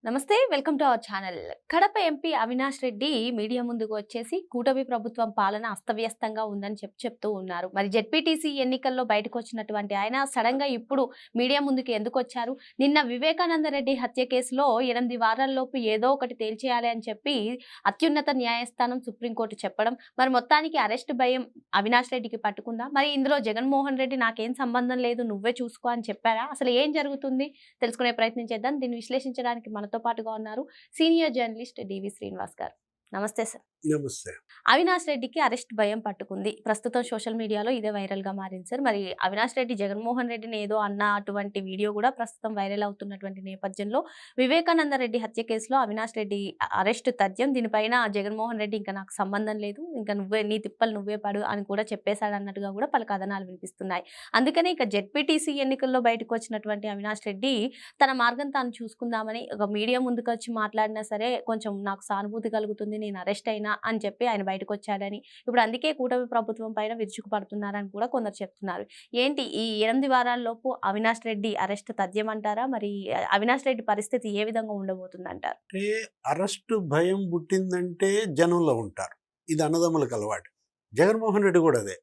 నమస్తే. Welcome to our channel. Kadapa MP Avinash Reddy media ముందుకు వచ్చేసి కూటమి ప్రభుత్వం పాలన అస్తవ్యస్తంగా ఉందని చెప్తూ ఉన్నారు. మరి జెడ్పీటీసీ ఎన్నికల్లో బయటకొచ్చినటువంటి ఆయన సడన్‌గా ఇప్పుడు మీడియా ముందుకు ఎందుకొచ్చారు? నిన్న వివేకానంద రెడ్డి హత్య కేసులో 8 వారాల్లోపు ఏదో ఒకటి తేల్చేయాలి అని చెప్పి అత్యున్నత న్యాయస్థానం సుప్రీంకోర్టు చెప్పడం, మరి మొత్తానికి అరెస్ట్ భయం అవినాష్ రెడ్డికి పట్టుకుందా? మరి ఇందులో జగన్మోహన్ రెడ్డి నాకేం సంబంధం లేదు నువ్వే చూసుకో అని చెప్పారా? అసలు ఏం జరుగుతుంది? తెలుసుకునే ప్రయత్నం చేద్దాం. దీన్ని విశ్లేషించడానికి మనతో పాటుగా ఉన్నారు సీనియర్ జర్నలిస్ట్ డివి శ్రీనివాస్ గారు. నమస్తే సార్. నమస్తే. అవినాష్ రెడ్డికి అరెస్ట్ భయం పట్టుకుంది. ప్రస్తుతం సోషల్ మీడియాలో ఇదే వైరల్‌గా మారింది సార్. మరి అవినాష్ రెడ్డి జగన్మోహన్ రెడ్డిని ఏదో అన్న అటువంటి వీడియో కూడా ప్రస్తుతం వైరల్ అవుతున్నటువంటి నేపథ్యంలో వివేకానంద రెడ్డి హత్య కేసులో అవినాష్ రెడ్డి అరెస్ట్ తథ్యం. దీనిపైన జగన్మోహన్ రెడ్డి ఇంకా నాకు సంబంధం లేదు, ఇంకా నువ్వే నీ తిప్పలు నువ్వే పడు అని కూడా చెప్పేశాడన్నట్టుగా కూడా పలు కథనాలు వినిపిస్తున్నాయి. అందుకనే ఇక జెడ్పీటీసీ ఎన్నికల్లో బయటకు వచ్చినటువంటి అవినాష్ రెడ్డి తన మార్గం తాను చూసుకుందామని ఒక మీడియా ముందుకొచ్చి మాట్లాడినా సరే కొంచెం నాకు సానుభూతి కలుగుతుంది, నేను అరెస్ట్ అయినా అని చెప్పి ఆయన బయటకొచ్చాడని, ఇప్పుడు అందుకే కూటమి ప్రభుత్వం పైన విరుచుకుపడుతున్నారని కూడా కొందరు చెప్తున్నారు. ఏంటి ఈ 8 వారాల్లోపు అవినాష్ రెడ్డి అరెస్ట్ తథ్యం అంటారా? మరి అవినాష్ రెడ్డి పరిస్థితి ఏ విధంగా ఉండబోతుందంటారు? అంటే అరెస్టు భయం పుట్టిందంటే జనంలో ఉంటారు. ఇది అన్నదమ్ములకు అలవాటు. జగన్మోహన్ రెడ్డి కూడా అదే.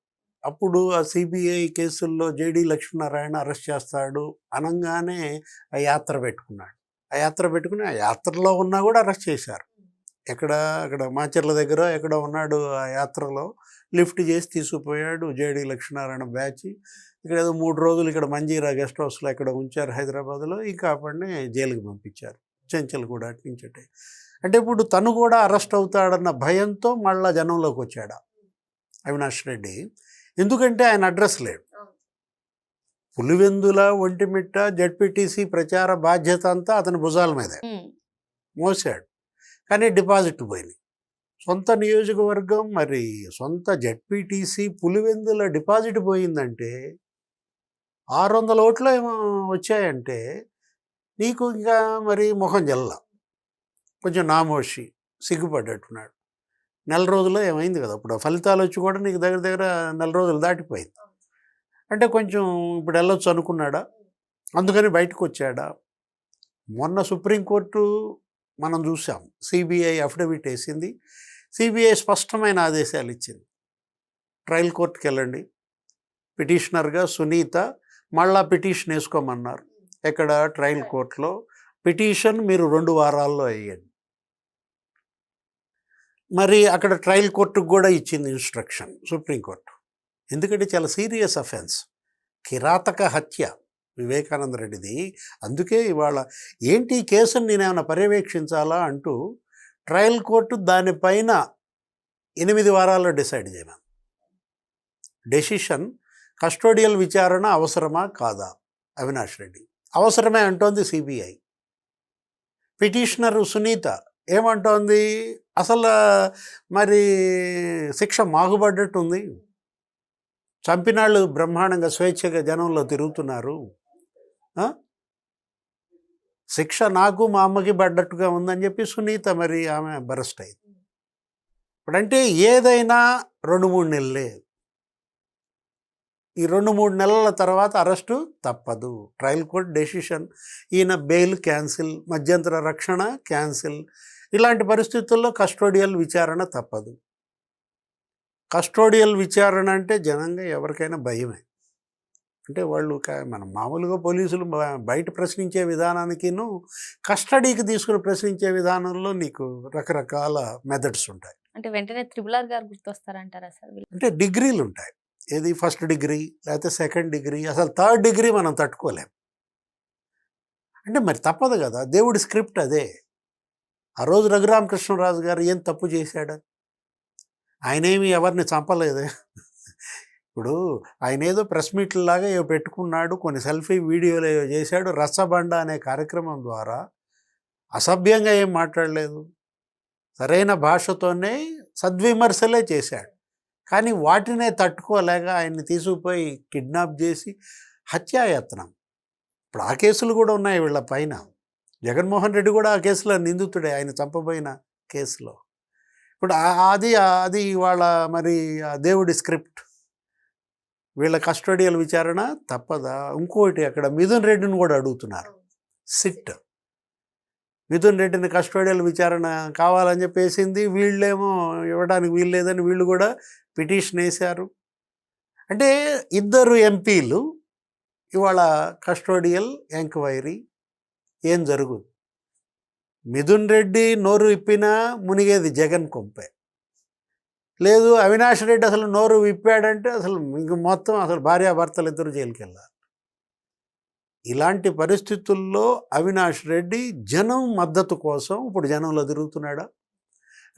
అప్పుడు ఆ సిబిఐ కేసుల్లో జేడీ లక్ష్మీనారాయణ అరెస్ట్ చేస్తాడు అనంగానే ఆ యాత్ర పెట్టుకున్నాడు. ఆ యాత్ర పెట్టుకుని ఆ యాత్రలో ఉన్నా కూడా అరెస్ట్ చేశారు. అక్కడ మాచర్ల దగ్గర ఎక్కడో ఉన్నాడు. ఆ యాత్రలో లిఫ్ట్ చేసి తీసుకుపోయాడు జేడీ లక్ష్మీనారాయణ బ్యాచ్. ఇక్కడ ఏదో 3 రోజులు ఇక్కడ మంజీరా గెస్ట్ హౌస్లో ఎక్కడ ఉంచారు హైదరాబాద్లో. ఇంకా అప్పటినే జైలుకి పంపించారు. చెంచల్ కూడా అట్నుంచటే. అంటే ఇప్పుడు తను కూడా అరెస్ట్ అవుతాడన్న భయంతో మళ్ళా జనంలోకి వచ్చాడు అవినాష్ రెడ్డి. ఎందుకంటే ఆయన అడ్రస్ లేడు. పులివెందుల, ఒంటిమిట్ట, జడ్పీటీసీ ప్రచార బాధ్యత అంతా అతని భుజాల మీదే మోసాడు. కానీ డిపాజిట్లు పోయినాయి. సొంత నియోజకవర్గం, మరి సొంత జడ్పీటీసీ పులివెందుల డిపాజిట్ పోయిందంటే 600 ఓట్లు ఏమో వచ్చాయంటే నీకు ఇంకా మరి మొహం జల్ల కొంచెం నామోషి సిగ్గుపడ్డట్టున్నాడు. నెల రోజుల్లో ఏమైంది కదా, అప్పుడు ఫలితాలు వచ్చి కూడా నీకు దగ్గర దగ్గర నెల రోజులు దాటిపోయింది. అంటే కొంచెం ఇప్పుడు వెళ్ళొచ్చు అనుకున్నాడా, అందుకని బయటకు వచ్చాడా? మొన్న సుప్రీంకోర్టు మనం చూసాం, సిబిఐ అఫిడవిట్ వేసింది. సిబిఐ స్పష్టమైన ఆదేశాలు ఇచ్చింది. ట్రయల్ కోర్టుకి వెళ్ళండి, పిటిషనర్గా సునీత మళ్ళా పిటిషన్ వేసుకోమన్నారు. ఎక్కడ? ట్రయల్ కోర్టులో. పిటిషన్ మీరు 2 వారాల్లో వేయండి. మరి అక్కడ ట్రయల్ కోర్టుకు కూడా ఇచ్చింది ఇన్స్ట్రక్షన్ సుప్రీంకోర్టు. ఎందుకంటే చాలా సీరియస్ అఫెన్స్, కిరాతక హత్య వివేకానంద రెడ్డిది. అందుకే ఇవాళ ఏంటి ఈ కేసును నేనేమైనా పర్యవేక్షించాలా అంటూ ట్రయల్ కోర్టు దానిపైన 8 వారాల్లో డిసైడ్ చేయమని. డెసిషన్ కస్టోడియల్ విచారణ అవసరమా కాదా? అవినాష్ రెడ్డి అవసరమే అంటోంది సిబిఐ. పిటిషనర్ సునీత ఏమంటోంది? అసలు మరి శిక్ష మాగుపడ్డట్టుంది. చంపినాళ్ళు బ్రహ్మాండంగా స్వేచ్ఛగా జనంలో తిరుగుతున్నారు. శిక్ష నాకు మా అమ్మకి పడ్డట్టుగా ఉందని చెప్పి సునీత మరి ఆమె బరస్ట్ అయింది. ఇప్పుడంటే ఏదైనా 2-3 నెలలే. ఈ 2-3 నెలల తర్వాత అరెస్టు తప్పదు. ట్రయల్ కోర్ట్ డెసిషన్, ఈయన బెయిల్ క్యాన్సిల్, మధ్యంతర రక్షణ క్యాన్సిల్. ఇలాంటి పరిస్థితుల్లో కస్టోడియల్ విచారణ తప్పదు. కస్టోడియల్ విచారణ అంటే జనంగా ఎవరికైనా భయమే. అంటే వాళ్ళు మనం మామూలుగా పోలీసులు బయట ప్రశ్నించే విధానానికిను కస్టడీకి తీసుకుని ప్రశ్నించే విధానంలో నీకు రకరకాల మెథడ్స్ ఉంటాయి. అంటే వెంటనే త్రిబుల్ గారు గుర్తొస్తారంటారా సార్? అంటే డిగ్రీలు ఉంటాయి. ఏది ఫస్ట్ డిగ్రీ, లేకపోతే సెకండ్ డిగ్రీ, అసలు థర్డ్ డిగ్రీ మనం తట్టుకోలేం. అంటే మరి తప్పదు కదా, దేవుడి స్క్రిప్ట్ అదే. ఆ రోజు రఘురామకృష్ణరాజు గారు ఏం తప్పు చేశాడు? ఆయనేమి ఎవరిని చంపలేదే. ఇప్పుడు ఆయన ఏదో ప్రెస్ మీట్లాగా ఏవో పెట్టుకున్నాడు, కొన్ని సెల్ఫీ వీడియోలు ఏవో చేశాడు. రచ్చబండ అనే కార్యక్రమం ద్వారా అసభ్యంగా ఏం మాట్లాడలేదు, సరైన భాషతోనే సద్విమర్శలే చేశాడు. కానీ వాటినే తట్టుకోలేక ఆయన్ని తీసుకుపోయి కిడ్నాప్ చేసి హత్యాయత్నం. ఇప్పుడు ఆ కేసులు కూడా ఉన్నాయి వీళ్ళ పైన. జగన్మోహన్ రెడ్డి కూడా ఆ కేసులో నిందితుడే, ఆయన చంపబోయిన కేసులో. ఇప్పుడు అది వాళ్ళ మరి దేవుడి స్క్రిప్ట్. వీళ్ళ కస్టోడియల్ విచారణ తప్పదా? ఇంకోటి అక్కడ మిథున్ రెడ్డిని కూడా అడుగుతున్నారు. సిట్ మిథున్ రెడ్డిని కస్టోడియల్ విచారణ కావాలని చెప్పేసింది, వీళ్ళేమో ఇవ్వడానికి వీలు లేదని వీళ్ళు కూడా పిటిషన్ వేశారు. అంటే ఇద్దరు ఎంపీలు ఇవాళ కస్టోడియల్ ఎంక్వైరీ ఏం జరుగుతుంది? మిథున్ రెడ్డి నోరు విప్పినా మునిగేది జగన్ కొంపే. లేదు అవినాష్ రెడ్డి అసలు నోరు విప్పాడంటే అసలు ఇంక మొత్తం అసలు భార్యాభర్తలు ఇద్దరు జైలుకి వెళ్ళాలి. ఇలాంటి పరిస్థితుల్లో అవినాష్ రెడ్డి జనం మద్దతు కోసం ఇప్పుడు జనంలో తిరుగుతున్నాడా?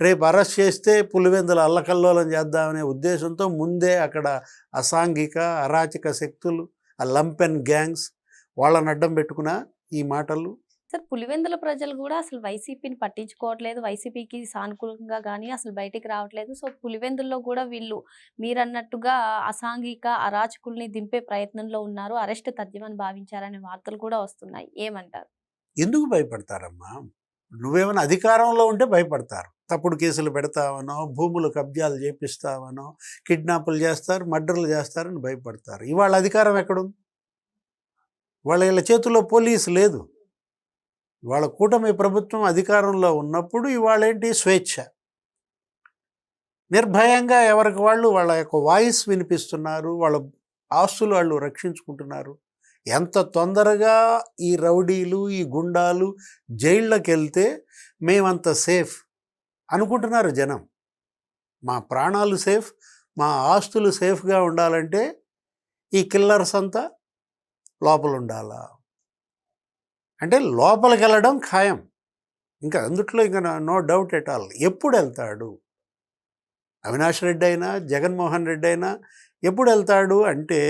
రేపు అరెస్ట్ చేస్తే పులివెందుల అల్లకల్లోలం చేద్దామనే ఉద్దేశంతో ముందే అక్కడ అసాంఘిక అరాచక శక్తులు, ఆ లంపెన్ గ్యాంగ్స్ వాళ్ళని అడ్డం పెట్టుకున్నా ఈ మాటలు. సార్ పులివెందుల ప్రజలు కూడా అసలు వైసీపీని పట్టించుకోవట్లేదు, వైసీపీకి సానుకూలంగా కానీ అసలు బయటికి రావట్లేదు. సో పులివెందుల్లో కూడా వీళ్ళు మీరన్నట్టుగా అసాంఘిక అరాచకుల్ని దింపే ప్రయత్నంలో ఉన్నారు, అరెస్ట్ తథ్యమని భావించారనే వార్తలు కూడా వస్తున్నాయి. ఏమంటారు? ఎందుకు భయపడతారమ్మా? నువ్వేమైనా అధికారంలో ఉంటే భయపడతారు. తప్పుడు కేసులు పెడతావనో, భూములు కబ్జాలు చేపిస్తావనో, కిడ్నాపులు చేస్తారు, మర్డర్లు చేస్తారని భయపడతారు. ఇవాళ అధికారం ఎక్కడుంది? వీళ్ళ చేతుల్లో పోలీసు లేదు. వాళ్ళ కూటమి ప్రభుత్వం అధికారంలో ఉన్నప్పుడు ఇవాళ ఏంటి? స్వేచ్ఛ. నిర్భయంగా ఎవరికి వాళ్ళు వాళ్ళ యొక్క వాయిస్ వినిపిస్తున్నారు, వాళ్ళ ఆస్తులు వాళ్ళు రక్షించుకుంటున్నారు. ఎంత తొందరగా ఈ రౌడీలు, ఈ గుండాలు జైళ్ళకి వెళ్తే మేమంత సేఫ్ అనుకుంటున్నారు జనం. మా ప్రాణాలు సేఫ్, మా ఆస్తులు సేఫ్గా ఉండాలంటే ఈ కిల్లర్స్ అంతా లోపల ఉండాలా అంటే లోపలికి వెళ్ళడం ఖాయం. ఇంకా అందుట్లో ఇంకా నో డౌట్ ఎట్ ఆల్. ఎప్పుడు వెళ్తాడు అవినాష్ రెడ్డి అయినా, జగన్మోహన్ రెడ్డి అయినా ఎప్పుడు వెళ్తాడు అంటే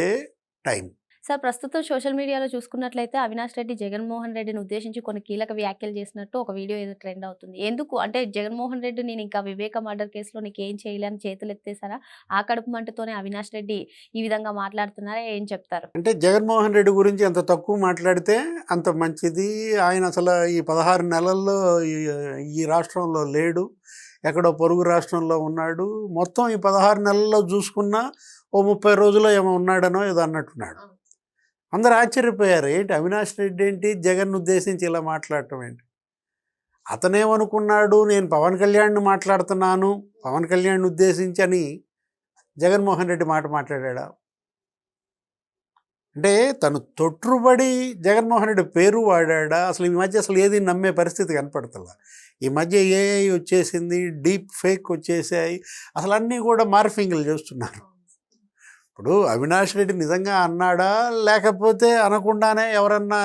టైం. సార్ ప్రస్తుతం సోషల్ మీడియాలో చూసుకున్నట్లయితే అవినాష్ రెడ్డి జగన్మోహన్ రెడ్డిని ఉద్దేశించి కొన్ని కీలక వ్యాఖ్యలు చేసినట్టు ఒక వీడియో ఏదో ట్రెండ్ అవుతుంది. ఎందుకు అంటే జగన్మోహన్ రెడ్డి నేను ఇంకా వివేక మర్డర్ కేసులో నీకేం చేయలేని చేతులు ఎత్తేసారా? ఆ కడుపు మంటతోనే అవినాష్ రెడ్డి ఈ విధంగా మాట్లాడుతున్నారా? ఏం చెప్తారు? అంటే జగన్మోహన్ రెడ్డి గురించి ఎంత తక్కువ మాట్లాడితే అంత మంచిది. ఆయన అసలు ఈ 16 నెలల్లో ఈ రాష్ట్రంలో లేడు, ఎక్కడో పొరుగు రాష్ట్రంలో ఉన్నాడు. మొత్తం ఈ 16 నెలల్లో చూసుకున్నా ఓ 30 రోజుల్లో ఏమో ఉన్నాడనో ఏదో అన్నట్టున్నాడు. అందరు ఆశ్చర్యపోయారు, ఏంటి అవినాష్ రెడ్డి ఏంటి జగన్ ఉద్దేశించి ఇలా మాట్లాడటం ఏంటి? అతనేమనుకున్నాడు, నేను పవన్ కళ్యాణ్ని మాట్లాడుతున్నాను, పవన్ కళ్యాణ్ ఉద్దేశించి అని జగన్మోహన్ రెడ్డి మాట మాట్లాడా? అంటే తను తొట్టుబడి జగన్మోహన్ రెడ్డి పేరు వాడా? అసలు ఈ మధ్య అసలు ఏది నమ్మే పరిస్థితి కనపడుతుందా? ఈ మధ్య ఏఐ వచ్చేసింది, డీప్ ఫేక్ వచ్చేసాయి, అసలు అన్నీ కూడా మార్ఫింగ్లు చేస్తున్నారు. ఇప్పుడు అవినాష్ రెడ్డి నిజంగా అన్నాడా, లేకపోతే అనకుండానే ఎవరన్నా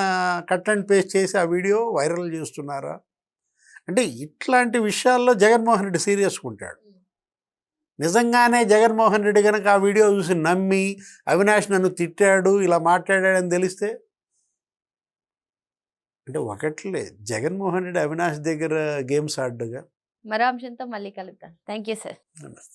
కట్ అండ్ పేస్ట్ చేసి ఆ వీడియో వైరల్ చేస్తున్నారా? అంటే ఇట్లాంటి విషయాల్లో జగన్మోహన్ రెడ్డి సీరియస్గా ఉంటాడు. నిజంగానే జగన్మోహన్ రెడ్డి కనుక ఆ వీడియో చూసి నమ్మి అవినాష్ నన్ను తిట్టాడు, ఇలా మాట్లాడాడని తెలిస్తే అంటే ఒకట్లే జగన్మోహన్ రెడ్డి అవినాష్ దగ్గర గేమ్స్ ఆడ్డుగా. మరో అంశంతో మళ్ళీ కలుద్దాం. Thank you sir. నమస్తే.